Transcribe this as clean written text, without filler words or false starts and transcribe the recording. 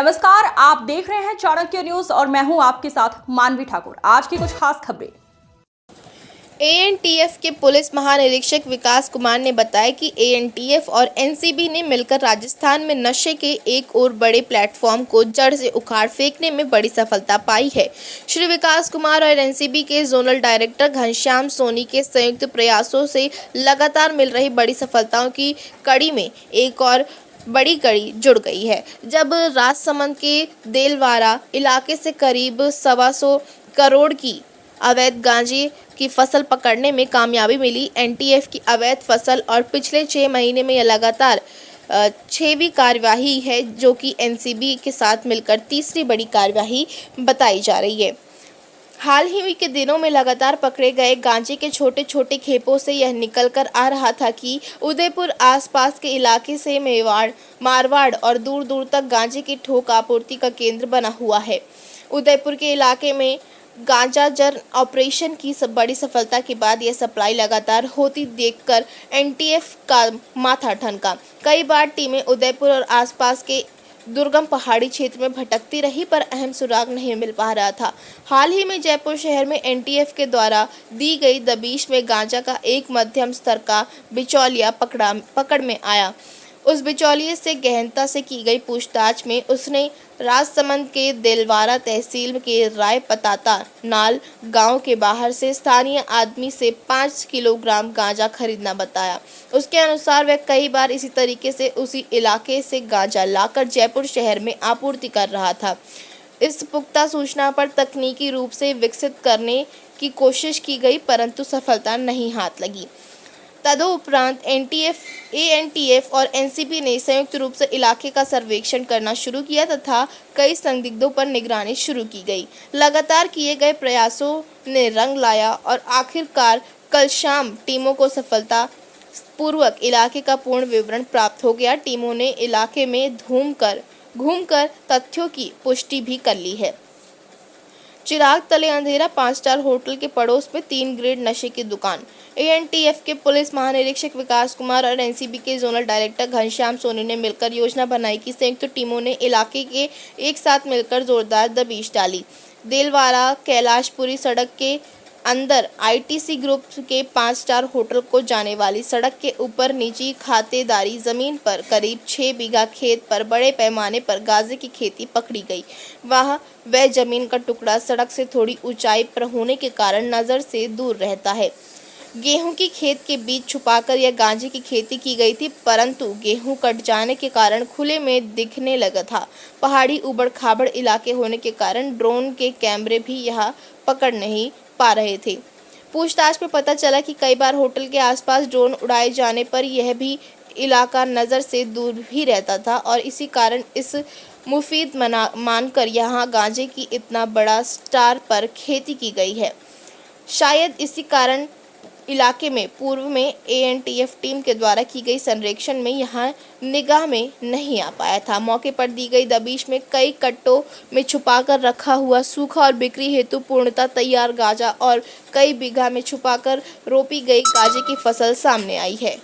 नमस्कार, आप देख रहे हैं चाणक्य न्यूज और मैं हूं आपके साथ मानवी ठाकुर। आज की कुछ खास खबरें। एएनटीएफ के पुलिस महानिरीक्षक विकास कुमार ने बताया कि एएनटीएफ और एनसीबी ने मिलकर राजस्थान में नशे के एक और बड़े प्लेटफॉर्म को जड़ से उखाड़ फेंकने में बड़ी सफलता पाई है। श्री विकास कुमार और एनसीबी के जोनल डायरेक्टर घनश्याम सोनी के संयुक्त प्रयासों से लगातार मिल रही बड़ी सफलताओं की कड़ी में एक और बड़ी कड़ी जुड़ गई है। जब राजसमंद के देलवारा इलाके से करीब 125 करोड़ की अवैध गांजे की फसल पकड़ने में कामयाबी मिली। एनटीएफ की अवैध फसल और पिछले 6 महीने में यह लगातार 6वीं कार्यवाही है, जो कि एनसीबी के साथ मिलकर तीसरी बड़ी कार्यवाही बताई जा रही है। हाल ही के दिनों में लगातार पकड़े गए गांजे के छोटे छोटे खेपों से यह निकल कर आ रहा था कि उदयपुर आसपास के इलाके से मारवाड़ और दूर दूर तक गांजे की थोक आपूर्ति का केंद्र बना हुआ है। उदयपुर के इलाके में गांजा जर ऑपरेशन की बड़ी सफलता के बाद यह सप्लाई लगातार होती देखकर एनटीएफ का माथा ठनका। कई बार टीमें उदयपुर और आसपास के दुर्गम पहाड़ी क्षेत्र में भटकती रही, पर अहम सुराग नहीं मिल पा रहा था। हाल ही में जयपुर शहर में एनटीएफ के द्वारा दी गई दबिश में गांजा का एक मध्यम स्तर का बिचौलिया पकड़ में आया। उस बिचौलिए से गहनता से की गई पूछताछ में उसने राजसमंद के देलवारा तहसील के राय पताता नाल गांव के बाहर से स्थानीय आदमी से 5 किलोग्राम गांजा खरीदना बताया। उसके अनुसार वह कई बार इसी तरीके से उसी इलाके से गांजा लाकर जयपुर शहर में आपूर्ति कर रहा था। इस पुख्ता सूचना पर तकनीकी रूप से विकसित करने की कोशिश की गई, परंतु सफलता नहीं हाथ लगी। तदुपरांत एएनटीएफ और एनसीबी ने संयुक्त रूप से इलाके का सर्वेक्षण करना शुरू किया तथा कई संदिग्धों पर निगरानी शुरू की गई। लगातार किए गए प्रयासों ने रंग लाया और आखिरकार कल शाम टीमों को सफलता पूर्वक इलाके का पूर्ण विवरण प्राप्त हो गया। टीमों ने इलाके में घूमकर तथ्यों की पुष्टि भी कर ली है। चिराग तले अंधेरा, 5 स्टार होटल के पड़ोस में 3 ग्रेड नशे की दुकान। एएनटीएफ के पुलिस महानिरीक्षक विकास कुमार और एनसीबी के जोनल डायरेक्टर घनश्याम सोनी ने मिलकर योजना बनाई कि संयुक्त टीमों ने इलाके के एक साथ मिलकर जोरदार दबिश डाली। देलवारा कैलाशपुरी सड़क के अंदर आईटीसी ग्रुप के 5 स्टार होटल को जाने वाली सड़क के ऊपर निजी खातेदारी जमीन पर करीब 6 बीघा खेत पर बड़े पैमाने पर गांजे की खेती पकड़ी गई। वह जमीन का टुकड़ा सड़क से थोड़ी ऊंचाई पर होने के कारण नजर से दूर रहता है। गेहूं की खेत के बीच छुपाकर यह गांजे की खेती की गई थी, परंतु गेहूं कट जाने के कारण खुले में दिखने लगा था। पहाड़ी उबड़ खाबड़ इलाके होने के कारण ड्रोन के कैमरे भी यहाँ पकड़ नहीं पा रहे थे। पूछताछ में पता चला कि कई बार होटल के आसपास ड्रोन उड़ाए जाने पर यह भी इलाका नज़र से दूर ही रहता था और इसी कारण इस मुफीद मानकर यहाँ गांजे की इतना बड़ा स्टार पर खेती की गई है। शायद इसी कारण इलाके में पूर्व में एएनटीएफ टीम के द्वारा की गई सर्वेक्षण में यहाँ निगाह में नहीं आ पाया था। मौके पर दी गई दबिश में कई कट्टों में छुपाकर रखा हुआ सूखा और बिक्री हेतु पूर्णतः तैयार गांजा और कई बीघा में छुपाकर रोपी गई गांजे की फसल सामने आई है।